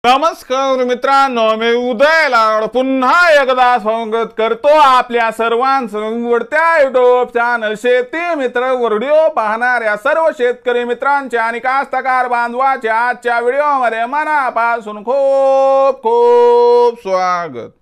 नमस्कार मित्रांनो, मी उदय लाड पुन्हा एकदा स्वागत करतो आपल्या सर्वांचं आवडत्या युट्यूब चॅनल शेती मित्र व्हिडिओ पाहणाऱ्या सर्व शेतकरी मित्रांचे आणि कास्तकार बांधवांचे आजच्या व्हिडिओमध्ये मनापासून खूप खूप स्वागत।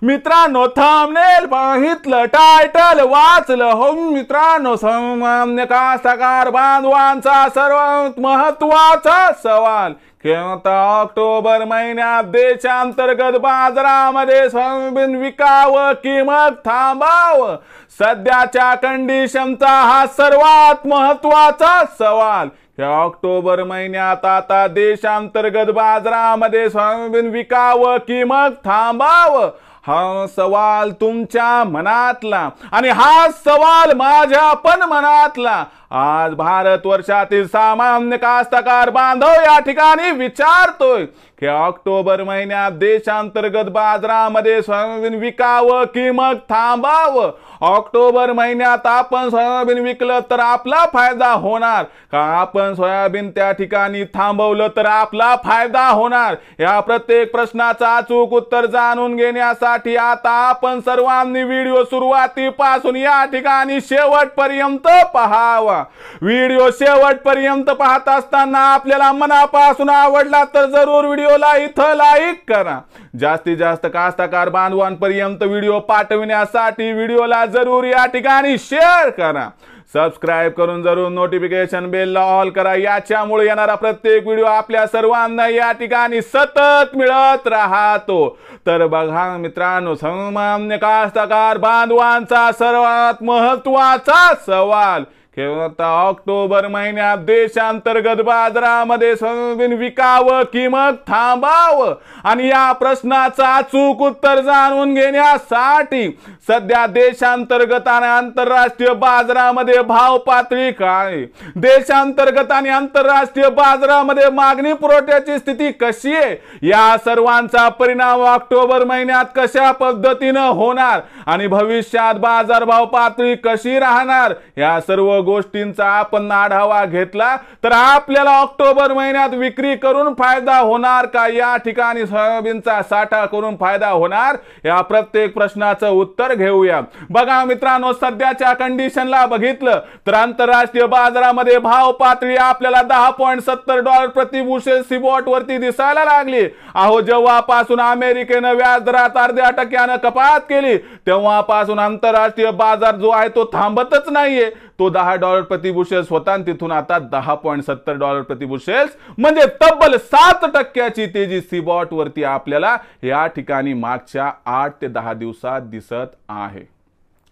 मित्रांनो, थंबनेल पाहितलं, टायटल वाचलं हो मित्रांनो, सामान्य कास्तकार बांधवांचा सर्वात महत्त्वाचा सवाल की आता ऑक्टोबर महिन्यात देशांतर्गत बाजारामध्ये सोयाबीन विकावं की मग थांबावं, सध्याच्या कंडिशनचा हा सर्वात महत्त्वाचा सवाल की ऑक्टोबर महिन्यात आता देशांतर्गत बाजारामध्ये सोयाबीन विकावं की मग थांबावं, हा सवाल तुमच्या मनातला आणि हा सवाल माझ्या पण मनातला आज भारतवर्षातील सामान्य कास्तकार बांधव या ठिकाणी विचारतोय की ऑक्टोबर महिन्यात देशांतर्गत बाजारामध्ये सोयाबीन विकावं की मग थांबावं, ऑक्टोबर महिन्यात आपण सोयाबीन विकलं तर आपला फायदा होणार का आपण सोयाबीन त्या ठिकाणी थांबवलं तर आपला फायदा होणार, या प्रत्येक प्रश्नाचा अचूक उत्तर जाणून घेण्यासाठी आता आपण सर्वांनी व्हिडिओ सुरुवातीपासून या ठिकाणी शेवटपर्यंत पाहावा। व्हिडिओ शेवटपर्यंत पाहत असताना आपल्याला मनापासून आवडला तर जरूर व्हिडिओला इथं लाईक करा। जास्तीत जास्त कास्तकार बांधवांपर्यंत व्हिडिओ पाठविण्यासाठी व्हिडिओला जरूर या ठिकाणी शेअर करा। सबस्क्राइब करून जरूर नोटिफिकेशन बेलला ऑल करा, याच्यामुळे येणारा प्रत्येक व्हिडिओ आपल्या सर्वांना या ठिकाणी सतत मिळत राहतो। तर बघा मित्रांनो, सामान्य कास्तकार बांधवांचा सर्वात महत्त्वाचा सवाल की आता ऑक्टोबर महिन्यात देशांतर्गत बाजारामध्ये सोयाबीन विकावं की मग थांबावं, आणि या प्रश्नाचं अचूक उत्तर जाणून घेण्यासाठी सध्या देशांतर्गत आणि आंतरराष्ट्रीय बाजारामध्ये भाव पातळी काय, देशांतर्गत आणि आंतरराष्ट्रीय बाजारामध्ये मागणी पुरवठ्याची स्थिती कशी आहे, या सर्वांचा परिणाम ऑक्टोबर महिन्यात कशा पद्धतीने होणार आणि भविष्यात बाजारभाव पातळी कशी राहणार, या सर्व गोष्टींचा आपण आढावा घेतला तर आपल्याला ऑक्टोबर महिन्यात विक्री करून फायदा होणार का, या ठिकाणी सोयाबीनचा साठा करून फायदा होणार, या प्रत्येक प्रश्नाचं उत्तर घेऊया। बघा मित्रांनो, सध्याच्या कंडिशनला बघितलं तर आंतरराष्ट्रीय बाजारामध्ये भाव पातळी आपल्याला $10.70 प्रति बुशेल सिबॉट वरती दिसायला लागली। अहो, जेव्हापासून अमेरिकेने व्याज दरात 0.5% कपात केली तेव्हापासून आंतरराष्ट्रीय बाजार जो आहे तो थांबतच नाहीये, तो $10 प्रति बुशेल्स होता आणि तिथून आता $10.70 प्रति बुशेल्स, म्हणजे तब्बल 7% तेजी सिबॉट वरती आपल्याला या ठिकाणी मागच्या 8 ते 10 दिवसात दिसत आहे।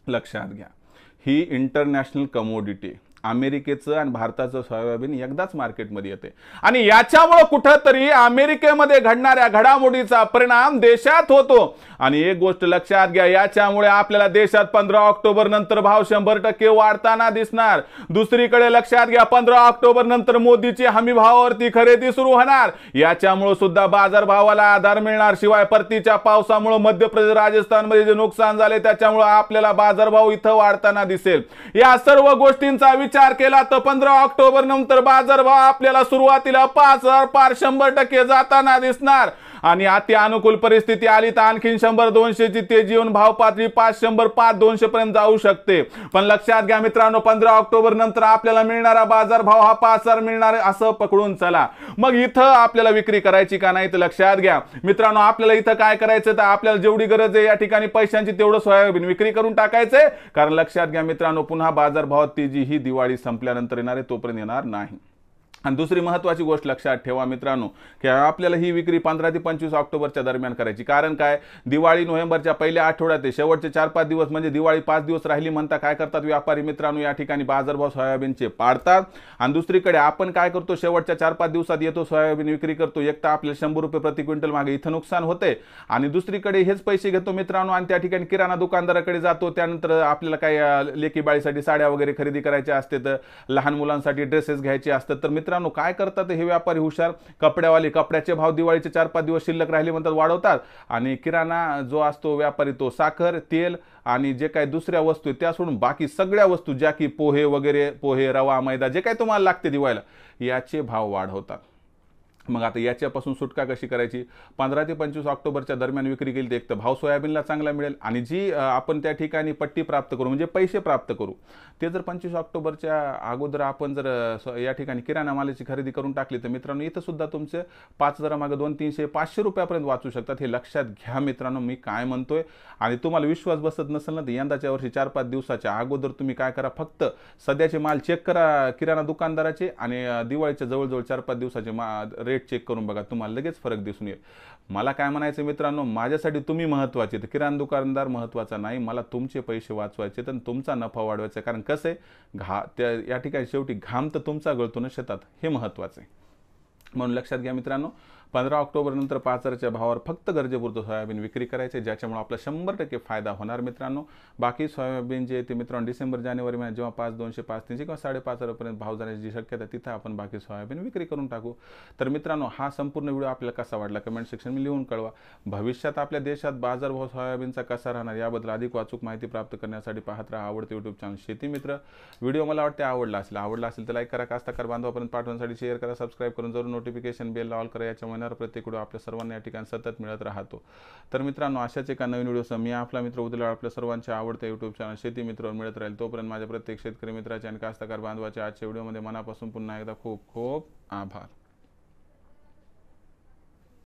लक्षात घ्या, ही इंटरनॅशनल कमोडिटी अमेरिकेचं आणि भारताचं सोयाबीन एकदाच मार्केटमध्ये येते आणि याच्यामुळे कुठेतरी अमेरिकेमध्ये घडणाऱ्या घडामोडीचा परिणाम देशात होतो। आणि एक गोष्ट लक्षात घ्या, याच्यामुळे आपल्याला देशात 15 ऑक्टोबर नंतर भाव 100% वाढताना दिसणार। दुसरीकडे लक्षात घ्या, 15 ऑक्टोबर नंतर मोदीची हमी भावावरती खरेदी सुरू होणार, याच्यामुळे सुद्धा बाजारभावाला आधार मिळणार। शिवाय परतीच्या पावसामुळे मध्य प्रदेश राजस्थानमध्ये जे नुकसान झाले त्याच्यामुळे आपल्याला बाजारभाव इथं वाढताना दिसेल। या सर्व गोष्टींचा विचार केला तर 15 ऑक्टोबर नंतर बाजारभाव आपल्याला सुरुवातीला 5,000 पार 100% जाताना दिसणार आणि अति अनुकूल परिस्थिती आली तर आणखी 100-200 ची तेजी येऊन भाव पातळी 500-500-200 पर्यंत जाऊ शकते। पण लक्षात घ्या मित्रांनो, 15 ऑक्टोबर नंतर आपल्याला मिळणारा बाजारभाव हा 5,000 मिळणार असं पकडून चला। मग इथं आपल्याला विक्री करायची का नाही तर लक्षात घ्या मित्रांनो, आपल्याला इथं काय करायचं तर आपल्याला जेवढी गरज आहे या ठिकाणी पैशांची तेवढं सोयाबीन विक्री करून टाकायचंय, कारण लक्षात घ्या मित्रांनो, पुन्हा बाजारभावात तेजी ही दिवाळी संपल्यानंतर येणार आहे, तोपर्यंत येणार नाही। आणि दुसरी महत्त्वाची गोष्ट लक्षात ठेवा मित्रांनो की आपल्याला ही विक्री 15 ते 25 ऑक्टोबरच्या दरम्यान करायची, कारण काय, दिवाळी नोव्हेंबरच्या पहिल्या आठवड्यात आहे, शेवटचे 4-5 दिवस म्हणजे दिवाळी 5 दिवस राहिली म्हणता काय करतात व्यापारी मित्रांनो, या ठिकाणी बाजारभाव सोयाबीनचे पाडतात आणि दुसरीकडे आपण काय करतो, शेवटच्या 4-5 दिवसात येतो सोयाबीन विक्री करतो, एक तर आपल्याला 100 रुपये प्रति क्विंटल मागे इथं नुकसान होते आणि दुसरीकडे हेच पैसे घेतो मित्रांनो आणि त्या ठिकाणी किराणा दुकानदाराकडे जातो, त्यानंतर आपल्याला काय लेकी बाळीसाठी साड्या वगैरे खरेदी करायच्या असते, तर लहान मुलांसाठी ड्रेसेस घ्यायचे असतात, तर मित्रांनो काय करतात हे व्यापारी हुशार, कपड्यावाले कपड्याचे भाव दिवाळीचे 4-5 दिवस शिल्लक राहिले म्हणतात वाढवतात आणि किराणा जो असतो व्यापारी तो साखर, तेल आणि जे काही दुसऱ्या वस्तू त्या सोडून बाकी सगळ्या वस्तू ज्या की पोहे वगैरे, पोहे, रवा, मैदा जे काही तुम्हाला लागते दिवाळीला, याचे भाव वाढवतात। मग आता याच्यापासून सुटका कशी करायची? 15 ते 25 ऑक्टोबरच्या दरम्यान विक्री केली तर एक तर भाव सोयाबीनला चांगला मिळेल आणि जी आपण त्या ठिकाणी पट्टी प्राप्त करू म्हणजे पैसे प्राप्त करू ते जर 25 ऑक्टोबरच्या अगोदर आपण जर या ठिकाणी किराणा मालाची खरेदी करून टाकली तर मित्रांनो इथं सुद्धा तुमचे 5,000 मागे 200-300-500 रुपयापर्यंत वाचू शकतात. हे लक्षात घ्या मित्रांनो मी काय म्हणतोय. आणि तुम्हाला विश्वास बसत नसेल ना तर यंदाच्या वर्षी 4-5 दिवसाच्या अगोदर तुम्ही काय करा, फक्त सध्याचे माल चेक करा किराणा दुकानदाराचे आणि दिवाळीच्या जवळजवळ 4-5 दिवसाचे रेट चेक करून बघा, तुम्हाला लगेच फरक दिसून येईल. मला काय म्हणायचं मित्रांनो, माझ्यासाठी तुम्ही महत्त्वाचे, तर किराणा दुकानदार महत्त्वाचा नाही. मला तुमचे पैसे वाचवायचे तर तुमचा नफा वाढवायचा. कारण कसं आहे त्या या ठिकाणी शेवटी घाम तर तुमचा गळतो ना शेतात, हे महत्त्वाचं आहे. म्हणून लक्षात घ्या मित्रांनो, 15 ऑक्टोबर नंतर 5,000च्या भावावर फक्त गरजेपुरतं सोयाबीन विक्री करायचे, ज्याच्यामुळे आपला 100% फायदा होणार मित्रांनो. बाकी सोयाबीन जे ते मित्रांनो डिसेंबर जानेवारी महिन्यात जेव्हा 5,200 5,300 किंवा 5,500 भाव जाण्याची शक्यता तिथं आपण बाकी सोयाबीन विक्री करून टाकू. तर मित्रांनो हा संपूर्ण व्हिडिओ आपल्याला कसा वाटला कमेंट सेक्शनमध्ये लिहून कळवा. भविष्यात आपल्या देशात बाजारभाव सोयाबीनचा कसा राहणार याबद्दल अधिक अचूक माहिती प्राप्त करण्यासाठी पाहत राहा आवडते यूट्यूब चॅनल शेती मित्र. व्हिडिओ मला वाटते आवडला असेल तर लाईक करा, कास्तकार बांधवापर्यंत पाठवण्यासाठी शेअर करा, सबस्क्राईब करून जरूर नोटिफिकेशन बेल ऑल करा. याच्या महिन्यावर प्रत्येक व्हिडिओ आपल्या सर्वांना या ठिकाणी सतत मिळत राहतो. तर मित्रांनो अशाच एका नवीन व्हिडिओसह मी आपला मित्र उद्या आपल्या सर्वांच्या आवडत्या यूट्यूब चॅनल शेती मित्रावर मिळत राहील. तोपर्यंत माझ्या प्रत्येक शेतकरी मित्राचे आणि कास्तकार बांधवाच्या आजच्या व्हिडिओमध्ये मनापासून पुन्हा एकदा खूप खूप आभार.